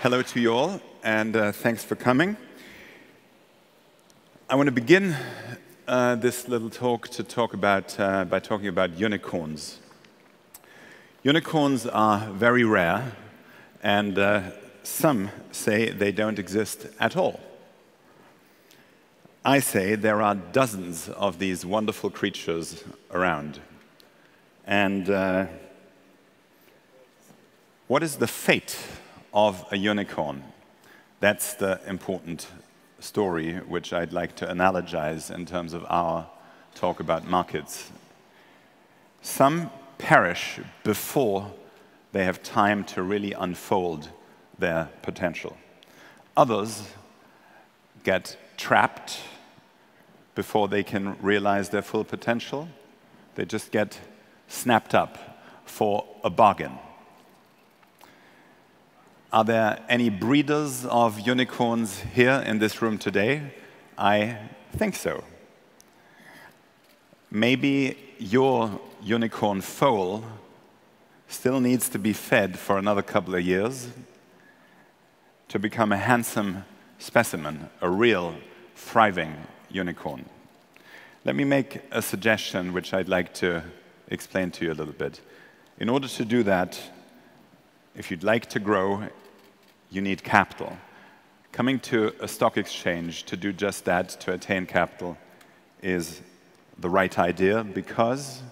Hello to you all, and thanks for coming. I want to begin this little talk by talking about unicorns. Unicorns are very rare, and some say they don't exist at all. I say there are dozens of these wonderful creatures around. And what is the fate of a unicorn? That's the important story which I'd like to analogize in terms of our talk about markets. Some perish before they have time to really unfold their potential. Others get trapped before they can realize their full potential. They just get snapped up for a bargain. Are there any breeders of unicorns here in this room today? I think so. Maybe your unicorn foal still needs to be fed for another couple of years to become a handsome specimen, a real, thriving unicorn. Let me make a suggestion which I'd like to explain to you a little bit. In order to do that, if you'd like to grow, you need capital. Coming to a stock exchange to do just that, to attain capital, is the right idea because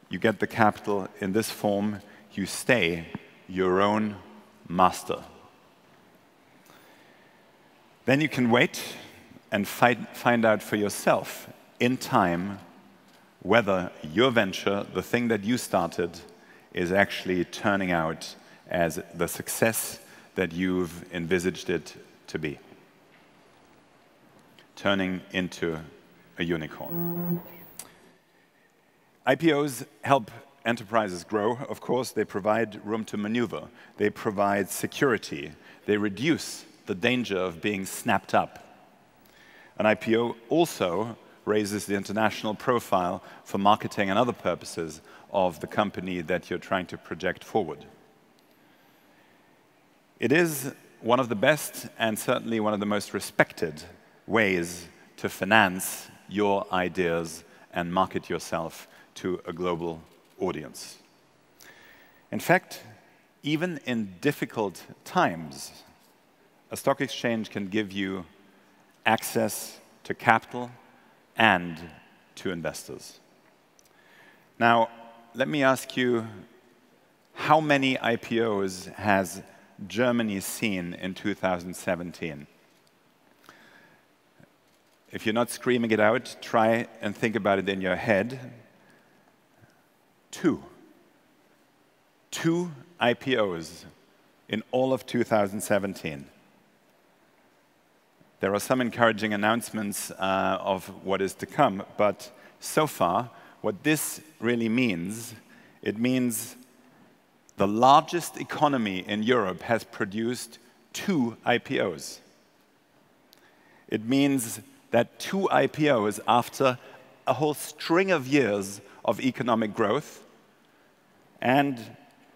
you get the capital in this form, you stay your own master. Then you can wait and find out for yourself in time whether your venture, the thing that you started, is actually turning out as the success that you've envisaged it to be, turning into a unicorn. IPOs help enterprises grow. Of course, they provide room to maneuver. They provide security. They reduce the danger of being snapped up. An IPO also raises the international profile for marketing and other purposes of the company that you're trying to project forward. It is one of the best and certainly one of the most respected ways to finance your ideas and market yourself to a global audience. In fact, even in difficult times, a stock exchange can give you access to capital and to investors. Now, let me ask you, how many IPOs has Germany seen in 2017? If you're not screaming it out, try and think about it in your head. Two IPOs in all of 2017. There are some encouraging announcements of what is to come, but so far, what this really means, it means the largest economy in Europe has produced 2 IPOs. It means that 2 IPOs after a whole string of years of economic growth, and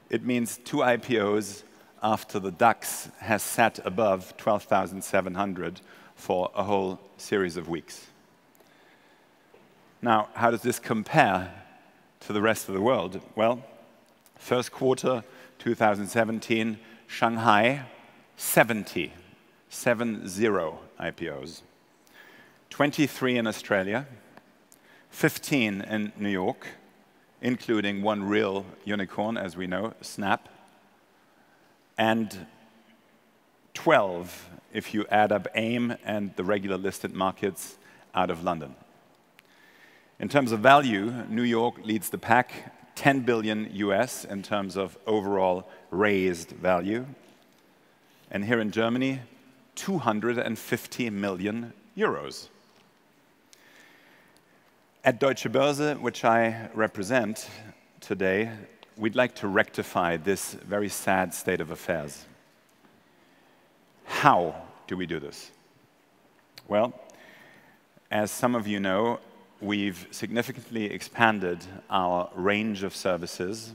it means 2 IPOs after the DAX has sat above 12,700 for a whole series of weeks. Now, how does this compare to the rest of the world? Well, first quarter 2017, Shanghai, 70 IPOs. 23 in Australia, 15 in New York, including one real unicorn, as we know, Snap, and 12 if you add up AIM and the regular listed markets out of London. In terms of value, New York leads the pack, 10 billion US in terms of overall raised value. And here in Germany, 250 million euros. At Deutsche Börse, which I represent today, we'd like to rectify this very sad state of affairs. How do we do this? Well, as some of you know, we've significantly expanded our range of services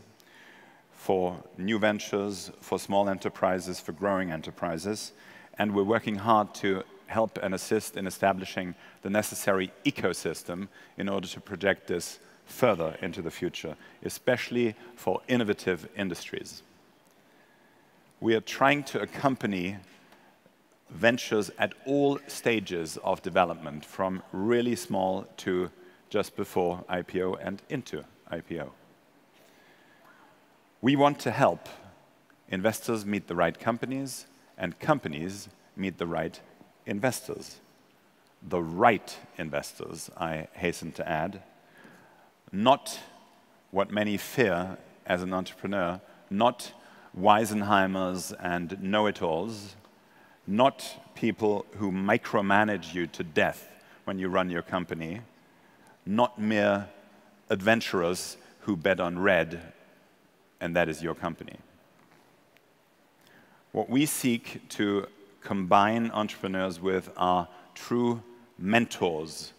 for new ventures, for small enterprises, for growing enterprises. And we're working hard to help and assist in establishing the necessary ecosystem in order to project this further into the future, especially for innovative industries. We are trying to accompany ventures at all stages of development, from really small to just before IPO and into IPO. We want to help investors meet the right companies and companies meet the right investors. The right investors, I hasten to add, not what many fear as an entrepreneur, not Weisenheimers and know-it-alls, not people who micromanage you to death when you run your company, not mere adventurers who bet on red, and that is your company. What we seek to combine entrepreneurs with are true mentors,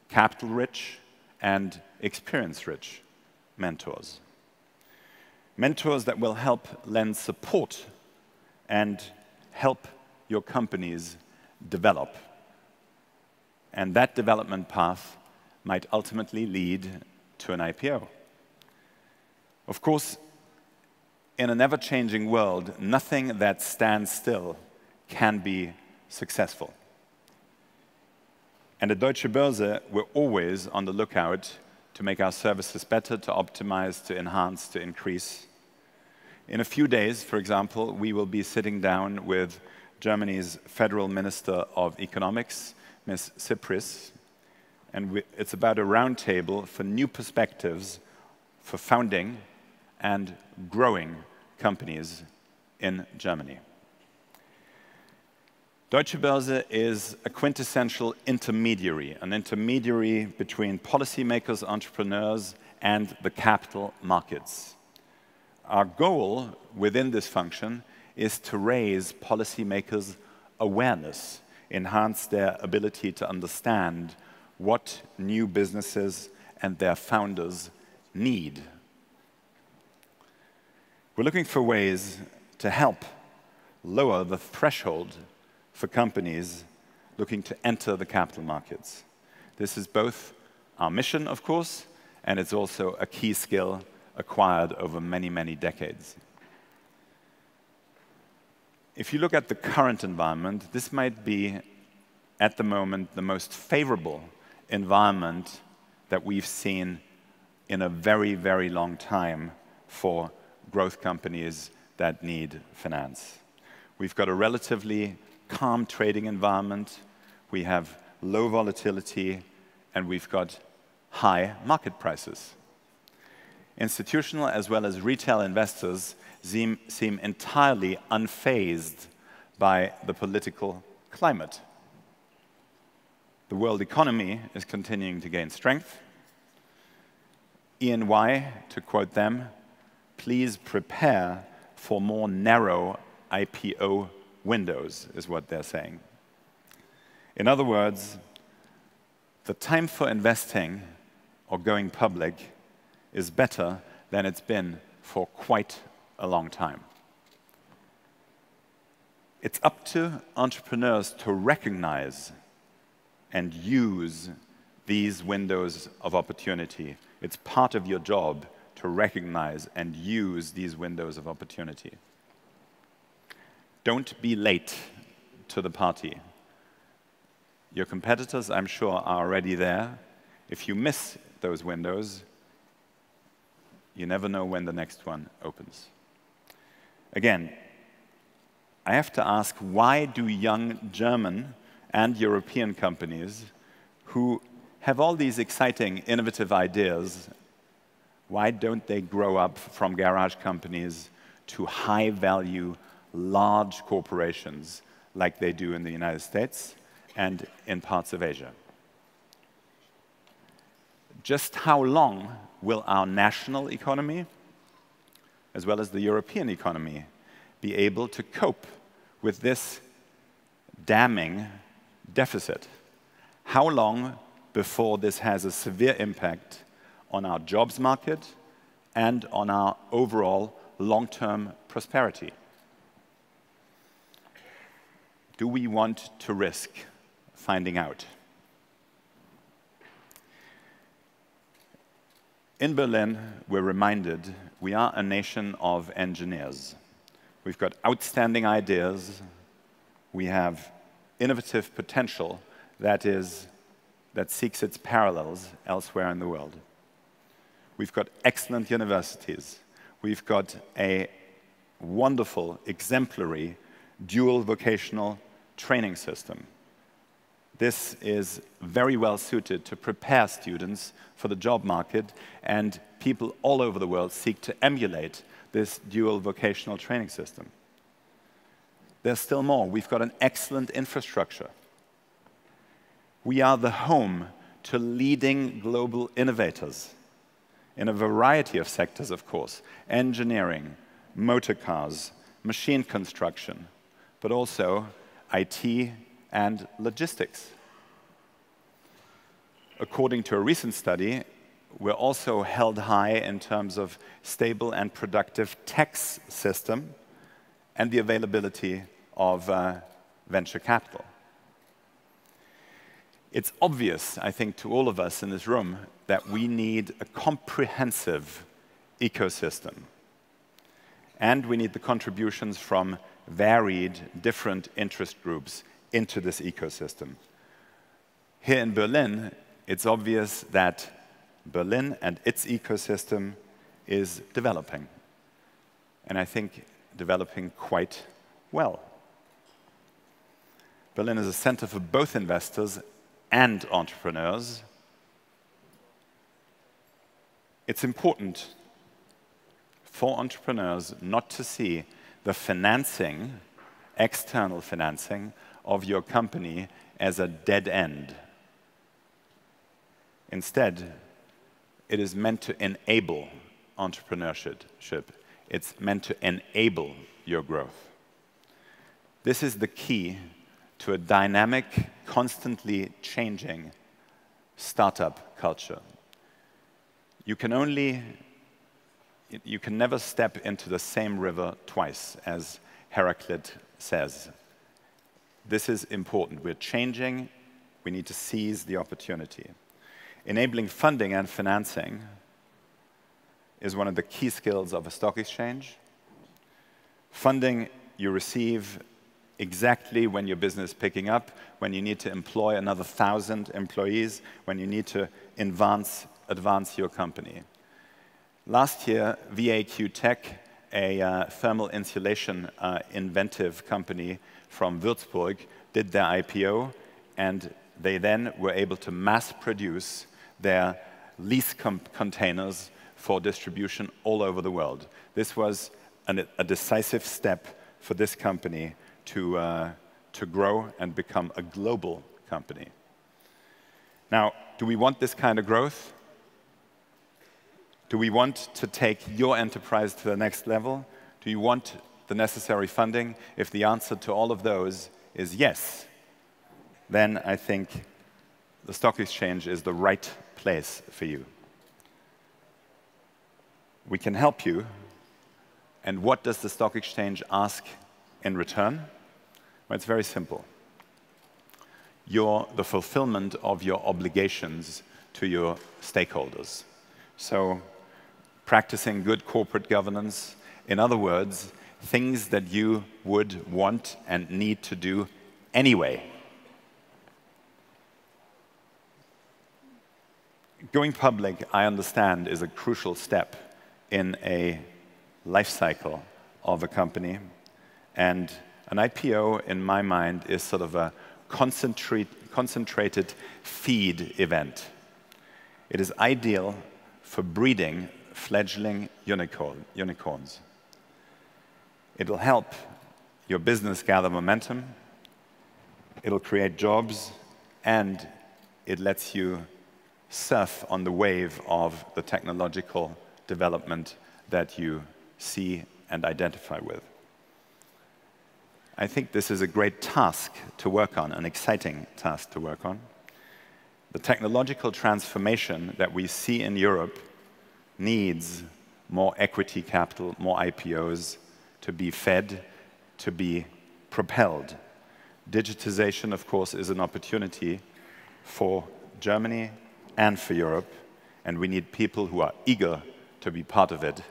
capital-rich and experience-rich mentors. Mentors that will help lend support and help your companies develop. And that development path might ultimately lead to an IPO. Of course, in an ever-changing world, nothing that stands still can be successful. And at Deutsche Börse, we're always on the lookout to make our services better, to optimize, to enhance, to increase. In a few days, for example, we will be sitting down with Germany's Federal Minister of Economics, Ms. Cypris, and it's about a roundtable for new perspectives for founding and growing companies in Germany. Deutsche Börse is a quintessential intermediary, an intermediary between policymakers, entrepreneurs, and the capital markets. Our goal within this function is to raise policymakers' awareness, enhance their ability to understand what new businesses and their founders need. We're looking for ways to help lower the threshold for companies looking to enter the capital markets. This is both our mission, of course, and it's also a key skill acquired over many, many decades. If you look at the current environment, this might be, at the moment, the most favorable environment that we've seen in a very, very long time for growth companies that need finance. We've got a relatively calm trading environment, we have low volatility, and we've got high market prices. Institutional as well as retail investors seem entirely unfazed by the political climate. The world economy is continuing to gain strength. E&Y, to quote them, please prepare for more narrow IPO windows, is what they're saying. In other words, the time for investing or going public is better than it's been for quite a long time. It's up to entrepreneurs to recognize and use these windows of opportunity. It's part of your job to recognize and use these windows of opportunity. Don't be late to the party. Your competitors, I'm sure, are already there. If you miss those windows, you never know when the next one opens. Again, I have to ask, why do young German and European companies who have all these exciting, innovative ideas, why don't they grow up from garage companies to high-value, large corporations like they do in the United States and in parts of Asia? Just how long will our national economy, as well as the European economy, be able to cope with this damning deficit? How long before this has a severe impact on our jobs market and on our overall long-term prosperity? Do we want to risk finding out? In Berlin, we're reminded we are a nation of engineers. We've got outstanding ideas. We have innovative potential that seeks its parallels elsewhere in the world. We've got excellent universities. We've got a wonderful, exemplary, dual vocational training system. This is very well suited to prepare students for the job market, and people all over the world seek to emulate this dual vocational training system. There's still more. We've got an excellent infrastructure. We are the home to leading global innovators in a variety of sectors, of course: engineering, motor cars, machine construction, but also IT and logistics. According to a recent study, we're also held high in terms of stable and productive tax system and the availability of venture capital. It's obvious, I think, to all of us in this room that we need a comprehensive ecosystem. And we need the contributions from varied, different interest groups into this ecosystem. Here in Berlin, it's obvious that Berlin and its ecosystem is developing, and I think developing quite well. Berlin is a center for both investors and entrepreneurs. It's important for entrepreneurs not to see the financing, external financing, of your company as a dead end. Instead, it is meant to enable entrepreneurship. It's meant to enable your growth. This is the key to a dynamic, constantly changing startup culture. You can never step into the same river twice, as Heraclit says. This is important. We're changing. We need to seize the opportunity. Enabling funding and financing is one of the key skills of a stock exchange. Funding you receive exactly when your business is picking up, when you need to employ another 1,000 employees, when you need to advance your company. Last year, VAQ Tech, a thermal insulation inventive company from Würzburg, did their IPO, and they then were able to mass produce their lease containers for distribution all over the world. This was a decisive step for this company to grow and become a global company. Now, do we want this kind of growth? Do we want to take your enterprise to the next level? Do you want the necessary funding? If the answer to all of those is yes, then I think the stock exchange is the right place for you. We can help you. And what does the stock exchange ask in return? Well, it's very simple. The fulfillment of your obligations to your stakeholders. So, practicing good corporate governance. In other words, things that you would want and need to do anyway. Going public, I understand, is a crucial step in a life cycle of a company. And an IPO, in my mind, is sort of a concentrated feed event. It is ideal for breeding fledgling unicorns. It will help your business gather momentum, it'll create jobs, and it lets you surf on the wave of the technological development that you see and identify with. I think this is a great task to work on, an exciting task to work on. The technological transformation that we see in Europe needs more equity capital, more IPOs to be fed, to be propelled. Digitization, of course, is an opportunity for Germany and for Europe, and we need people who are eager to be part of it.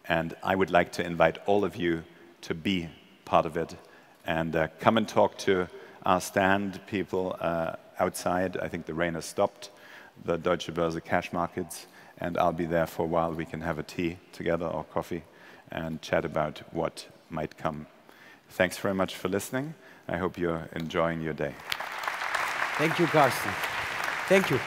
And I would like to invite all of you to be part of it. And come and talk to our stand people outside. I think the rain has stopped, the Deutsche Börse cash markets, and I'll be there for a while. We can have a tea together or coffee and chat about what might come. Thanks very much for listening. I hope you're enjoying your day. Thank you, Carsten. Thank you.